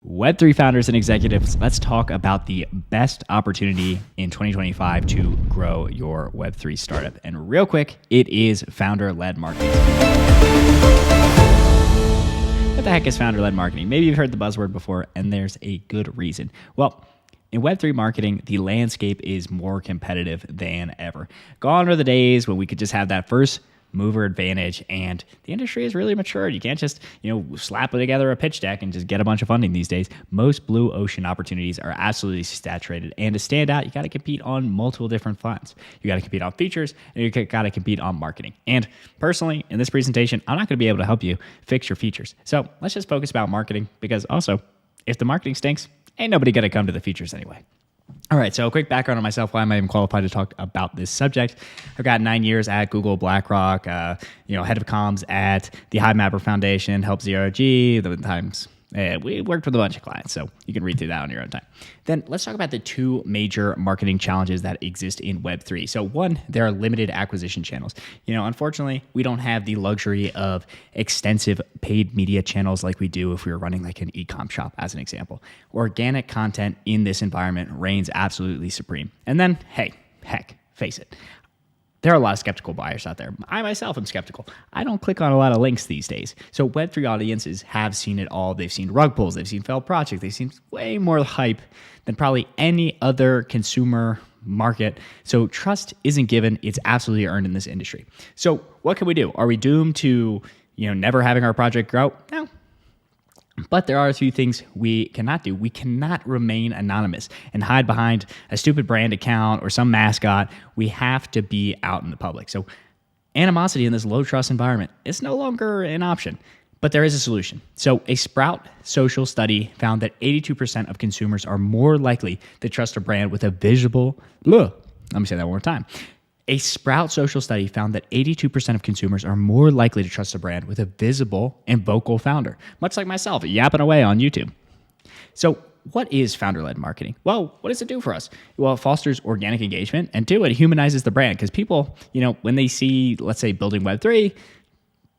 Web3 founders and executives, let's talk about the best opportunity in 2025 to grow your Web3 startup. And real quick, it is founder-led marketing. What the heck is founder-led marketing? Maybe you've heard the buzzword before, and there's a good reason. Well, in Web3 marketing, the landscape is more competitive than ever. Gone are the days when we could just have that first mover advantage, and the industry has really matured. You can't just, slap together a pitch deck and just get a bunch of funding these days. Most blue ocean opportunities are absolutely saturated, and to stand out, you got to compete on multiple different fronts. You got to compete on features, and you got to compete on marketing. And personally, in this presentation, I'm not going to be able to help you fix your features. So let's just focus about marketing, because also, if the marketing stinks, ain't nobody going to come to the features anyway. All right, so a quick background on myself. Why am I even qualified to talk about this subject? I've got 9 years at Google, BlackRock, head of comms at the HiveMapper Foundation, helped ZRG, the times. We worked with a bunch of clients, so you can read through that on your own time. Then let's talk about the two major marketing challenges that exist in Web3. So one, there are limited acquisition channels. Unfortunately, we don't have the luxury of extensive paid media channels like we do if we were running like an e-com shop, as an example. Organic content in this environment reigns absolutely supreme. And then, heck, face it. There are a lot of skeptical buyers out there. I myself am skeptical. I don't click on a lot of links these days. So Web3 audiences have seen it all. They've seen rug pulls. They've seen failed projects. They've seen way more hype than probably any other consumer market. So trust isn't given. It's absolutely earned in this industry. So what can we do? Are we doomed to never having our project grow? No. But there are a few things we cannot do. We cannot remain anonymous and hide behind a stupid brand account or some mascot. We have to be out in the public. So animosity in this low trust environment is no longer an option, but there is a solution. So a Sprout social study found that 82% of consumers are more likely to trust a brand with a visible, let me say that one more time. A Sprout social study found that 82% of consumers are more likely to trust a brand with a visible and vocal founder, much like myself, yapping away on YouTube. So what is founder-led marketing? Well, what does it do for us? Well, it fosters organic engagement, and two, it humanizes the brand, because people, when they see, let's say, building Web3,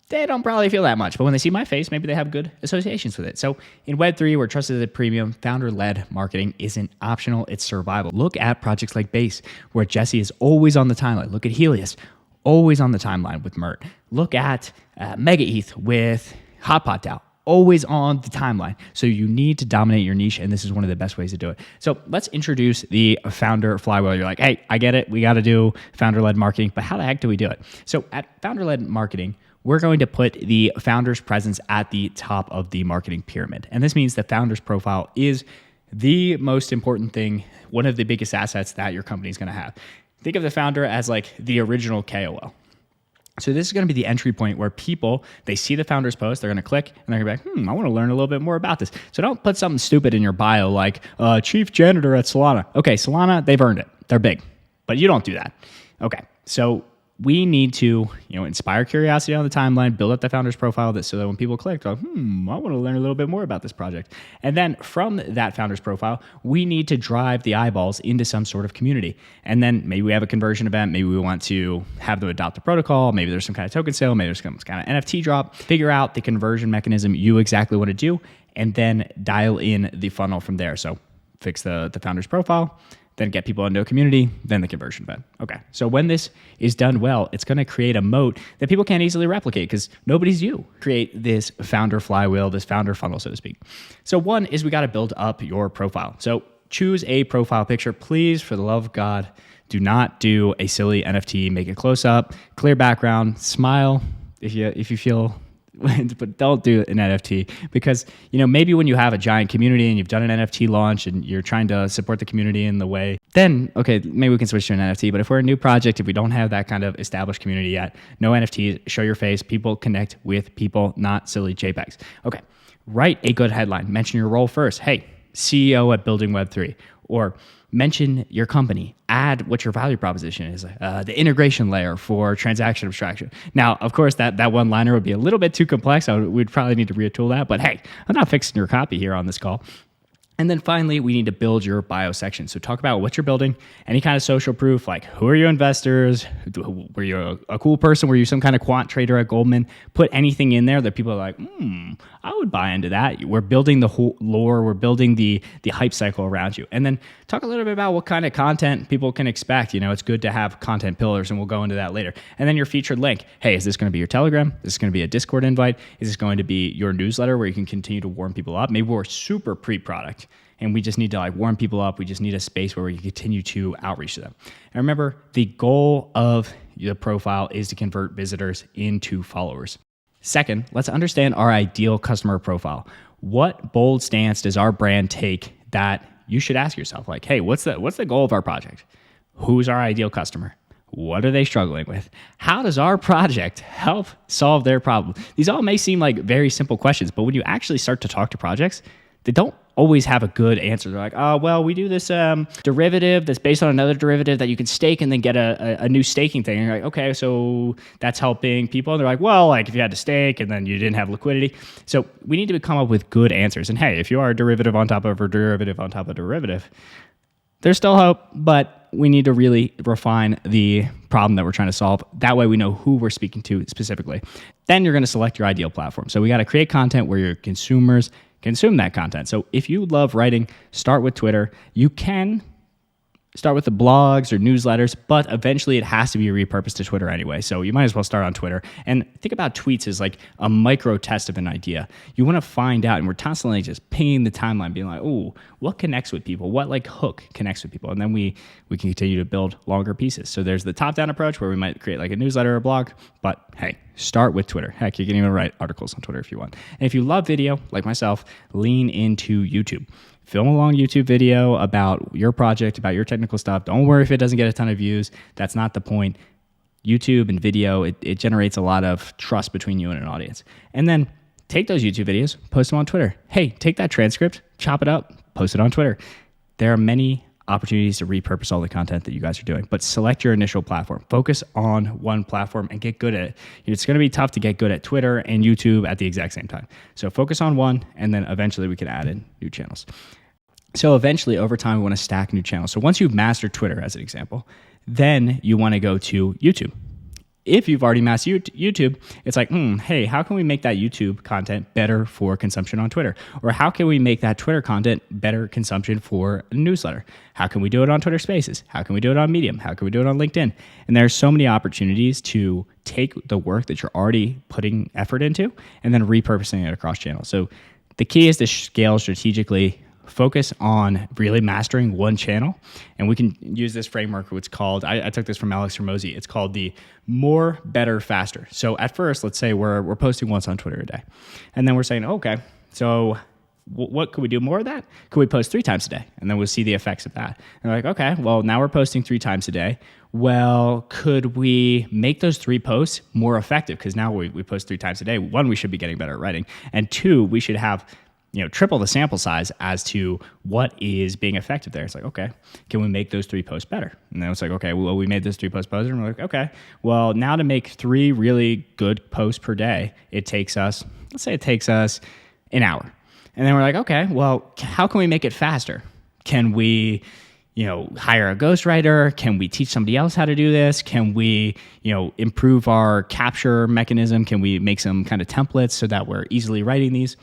they don't probably feel that much. But when they see my face, maybe they have good associations with it. So in Web3, we're trusted at premium. Founder-led marketing isn't optional. It's survival. Look at projects like Base, where Jesse is always on the timeline. Look at Helios, always on the timeline with Mert. Look at Mega ETH with Hotpot DAO, always on the timeline. So you need to dominate your niche, and this is one of the best ways to do it. So let's introduce the founder flywheel. You're like, hey, I get it. We got to do founder-led marketing, but how the heck do we do it? So at founder-led marketing, we're going to put the founder's presence at the top of the marketing pyramid. And this means the founder's profile is the most important thing, one of the biggest assets that your company is going to have. Think of the founder as like the original KOL. So this is going to be the entry point where people, they see the founder's post, they're going to click, and they're going to be like, I want to learn a little bit more about this. So don't put something stupid in your bio like chief janitor at Solana. Okay, Solana, they've earned it. They're big. But you don't do that. Okay, so we need to, inspire curiosity on the timeline, build up the founder's profile so that when people click, they're like, I want to learn a little bit more about this project. And then from that founder's profile, we need to drive the eyeballs into some sort of community. And then maybe we have a conversion event. Maybe we want to have them adopt the protocol. Maybe there's some kind of token sale. Maybe there's some kind of NFT drop. Figure out the conversion mechanism you exactly want to do, and then dial in the funnel from there. So fix the founder's profile, then get people into a community, then the conversion event. Okay, so when this is done well, it's going to create a moat that people can't easily replicate because nobody's you. Create this founder flywheel, this founder funnel, so to speak. So one is we got to build up your profile. So choose a profile picture. Please, for the love of God, do not do a silly NFT. Make it close up, clear background, smile if you feel. But don't do an NFT because, maybe when you have a giant community and you've done an NFT launch and you're trying to support the community in the way, then, okay, maybe we can switch to an NFT. But if we're a new project, if we don't have that kind of established community yet, no NFTs, show your face, people connect with people, not silly JPEGs. Okay, write a good headline. Mention your role first. Hey, CEO at Building Web3. Or mention your company, add what your value proposition is, the integration layer for transaction abstraction. Now, of course, that one-liner would be a little bit too complex. We'd probably need to retool that, but hey, I'm not fixing your copy here on this call. And then finally, we need to build your bio section. So talk about what you're building, any kind of social proof, like who are your investors? Were you a cool person? Were you some kind of quant trader at Goldman? Put anything in there that people are like, I would buy into that. We're building the whole lore, we're building the hype cycle around you. And then talk a little bit about what kind of content people can expect. It's good to have content pillars, and we'll go into that later. And then your featured link. Hey, is this going to be your Telegram? Is this going to be a Discord invite? Is this going to be your newsletter where you can continue to warm people up? Maybe we're super pre-product and we just need to warm people up. We just need a space where we can continue to outreach to them. And remember, the goal of the profile is to convert visitors into followers. Second, let's understand our ideal customer profile. What bold stance does our brand take that you should ask yourself? Hey, what's the goal of our project? Who's our ideal customer? What are they struggling with? How does our project help solve their problem? These all may seem like very simple questions, but when you actually start to talk to projects, they don't always have a good answer. They're like, oh, well, we do this derivative that's based on another derivative that you can stake and then get a new staking thing. And you're like, okay, so that's helping people. And they're like, well, if you had to stake and then you didn't have liquidity. So we need to come up with good answers. And hey, if you are a derivative on top of a derivative on top of a derivative, there's still hope, but we need to really refine the problem that we're trying to solve. That way we know who we're speaking to specifically. Then you're going to select your ideal platform. So we got to create content where your consumers consume that content. So if you love writing, start with Twitter. You can start with the blogs or newsletters, but eventually it has to be repurposed to Twitter anyway. So you might as well start on Twitter. And think about tweets as like a micro test of an idea. You want to find out, and we're constantly just pinging the timeline, being like, oh, what connects with people? What hook connects with people? And then we can continue to build longer pieces. So there's the top-down approach where we might create a newsletter or a blog, but hey, start with Twitter. Heck, you can even write articles on Twitter if you want. And if you love video, like myself, lean into YouTube. Film a long YouTube video about your project, about your technical stuff. Don't worry if it doesn't get a ton of views. That's not the point. YouTube and video, it generates a lot of trust between you and an audience. And then take those YouTube videos, post them on Twitter. Hey, take that transcript, chop it up, post it on Twitter. There are many opportunities to repurpose all the content that you guys are doing, but select your initial platform. Focus on one platform and get good at it. It's going to be tough to get good at Twitter and YouTube at the exact same time. So focus on one, and then eventually we can add in new channels. So eventually, over time, we want to stack new channels. So once you've mastered Twitter, as an example, then you want to go to YouTube. If you've already mastered YouTube, it's like, hey, how can we make that YouTube content better for consumption on Twitter? Or how can we make that Twitter content better consumption for a newsletter? How can we do it on Twitter Spaces? How can we do it on Medium? How can we do it on LinkedIn? And there's so many opportunities to take the work that you're already putting effort into and then repurposing it across channels. So the key is to scale strategically. Focus on really mastering one channel. And we can use this framework, which called, I took this from Alex Hormozi. It's called the more, better, faster. So at first, let's say we're posting once on Twitter a day. And then we're saying, okay, so what could we do more of that? Could we post 3 times a day? And then we'll see the effects of that. And we're like, okay, well, now we're posting 3 times a day. Well, could we make those 3 posts more effective? Because now we post 3 times a day. 1, we should be getting better at writing. And 2, we should have triple the sample size as to what is being effective there. It's like, okay, can we make those 3 posts better? And then it's like, okay, well, we made those 3 posts better. And we're like, okay, well, now to make 3 really good posts per day, let's say it takes us an hour. And then we're like, okay, well, how can we make it faster? Can we, hire a ghostwriter? Can we teach somebody else how to do this? Can we, improve our capture mechanism? Can we make some kind of templates so that we're easily writing these?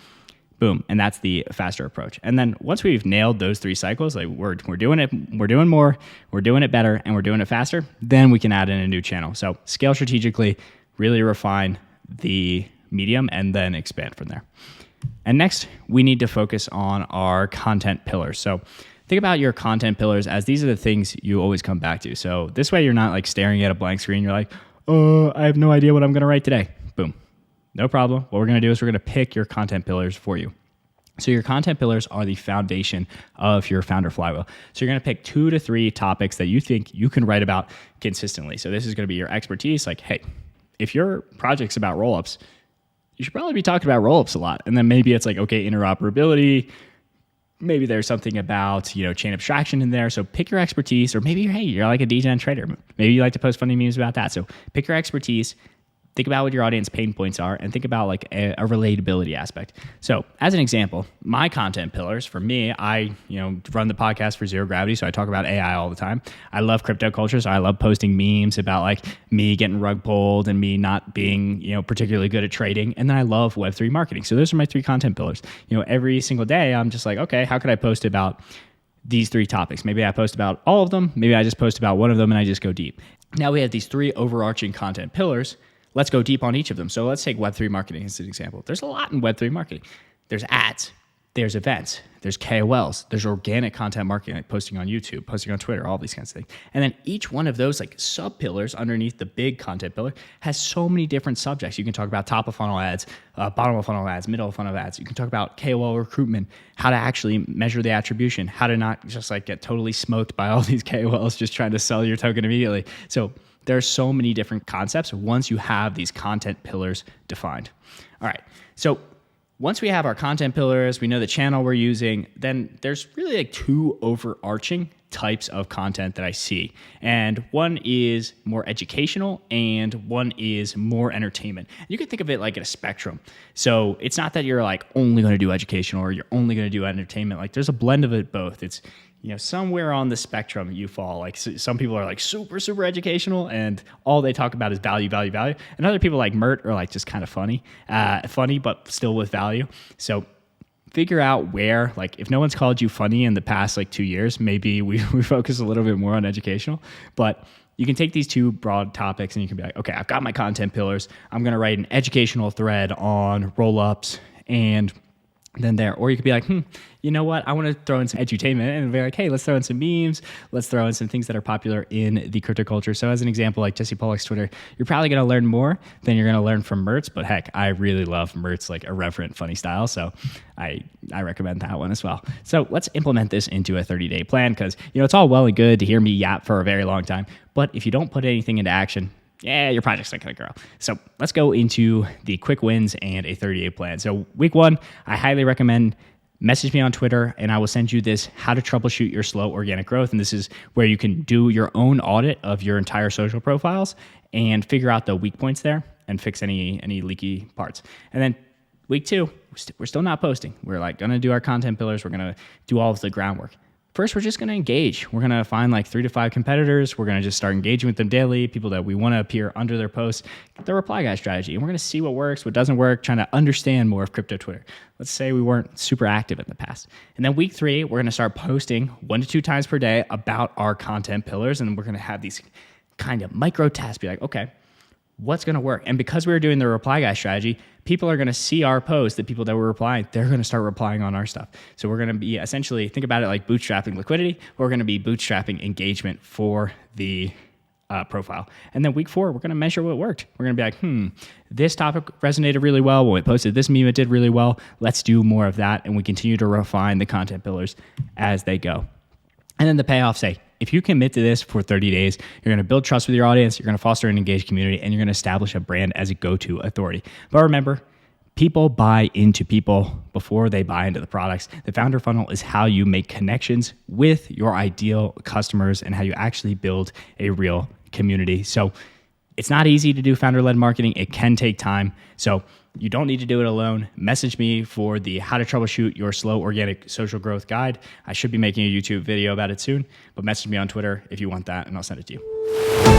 Boom. And that's the faster approach. And then once we've nailed those 3 cycles, we're doing it, we're doing more, we're doing it better, and we're doing it faster, then we can add in a new channel. So scale strategically, really refine the medium, and then expand from there. And next, we need to focus on our content pillars. So think about your content pillars as these are the things you always come back to. So this way you're not staring at a blank screen. You're like, oh, I have no idea what I'm going to write today. Boom. No problem. What we're going to do is we're going to pick your content pillars for you. So your content pillars are the foundation of your founder flywheel. So you're going to pick 2 to 3 topics that you think you can write about consistently. So this is going to be your expertise. Hey, if your project's about rollups, you should probably be talking about rollups a lot. And then maybe it's okay, interoperability. Maybe there's something about, chain abstraction in there. So pick your expertise, or maybe you're like a DGen trader. Maybe you like to post funny memes about that. So pick your expertise, think about what your audience pain points are and think about like a relatability aspect. So as an example, my content pillars for me, I run the podcast for Zero Gravity, so I talk about AI all the time. I love crypto culture, so I love posting memes about like me getting rug pulled and me not being particularly good at trading. And then I love Web3 marketing. So those are my 3 content pillars. Every single day I'm just like, okay, how could I post about these 3 topics? Maybe I post about all of them. Maybe I just post about one of them and I just go deep. Now we have these 3 overarching content pillars. Let's go deep on each of them. So let's take Web3 marketing as an example. There's a lot in Web3 marketing. There's ads, there's events, there's KOLs, there's organic content marketing, like posting on YouTube, posting on Twitter, all these kinds of things. And then each one of those like sub pillars underneath the big content pillar has so many different subjects. You can talk about top of funnel ads, bottom of funnel ads, middle of funnel ads. You can talk about KOL recruitment, how to actually measure the attribution, how to not just like get totally smoked by all these KOLs just trying to sell your token immediately. So there are so many different concepts once you have these content pillars defined. All right, so once we have our content pillars, we know the channel we're using, then there's really like 2 overarching types of content that I see. And one is more educational and one is more entertainment. You can think of it like a spectrum. So it's not that you're like only going to do educational or you're only going to do entertainment. Like there's a blend of it both. It's somewhere on the spectrum you fall. Like some people are like super, super educational and all they talk about is value, value, value. And other people like Mert are like just kind of funny, but still with value. So figure out where, like if no one's called you funny in the past like 2 years, maybe we focus a little bit more on educational. But you can take these 2 broad topics and you can be like, okay, I've got my content pillars. I'm going to write an educational thread on roll-ups and then there. Or you could be like, you know what? I want to throw in some edutainment and be like, hey, let's throw in some memes. Let's throw in some things that are popular in the crypto culture. So as an example, like Jesse Pollock's Twitter, you're probably going to learn more than you're going to learn from Mertz. But heck, I really love Mertz, like irreverent, funny style. So I recommend that one as well. So let's implement this into a 30-day plan because, it's all well and good to hear me yap for a very long time. But if you don't put anything into action, your project's not going to grow. So let's go into the quick wins and a 30-day plan. So week 1, I highly recommend message me on Twitter and I will send you this how to troubleshoot your slow organic growth. And this is where you can do your own audit of your entire social profiles and figure out the weak points there and fix any leaky parts. And then week 2, we're still not posting. We're like going to do our content pillars. We're going to do all of the groundwork. First, we're just going to engage. We're going to find like 3 to 5 competitors. We're going to just start engaging with them daily, people that we want to appear under their posts, the reply guy strategy. And we're going to see what works, what doesn't work, trying to understand more of crypto Twitter. Let's say we weren't super active in the past. And then week 3, we're going to start posting 1 to 2 times per day about our content pillars. And we're going to have these kind of micro tasks, be like, okay, what's going to work? And because we're doing the reply guy strategy, people are going to see our posts, the people that were replying, they're going to start replying on our stuff. So we're going to be essentially, think about it like bootstrapping liquidity. We're going to be bootstrapping engagement for the profile. And then week 4, we're going to measure what worked. We're going to be like, this topic resonated really well. When we posted this meme, it did really well. Let's do more of that. And we continue to refine the content pillars as they go. And then the payoff say, if you commit to this for 30 days, you're going to build trust with your audience, you're going to foster an engaged community, and you're going to establish a brand as a go-to authority. But remember, people buy into people before they buy into the products. The founder funnel is how you make connections with your ideal customers and how you actually build a real community. So it's not easy to do founder-led marketing. It can take time. So you don't need to do it alone. Message me for the how to troubleshoot your slow organic social growth guide. I should be making a YouTube video about it soon, but message me on Twitter if you want that and I'll send it to you.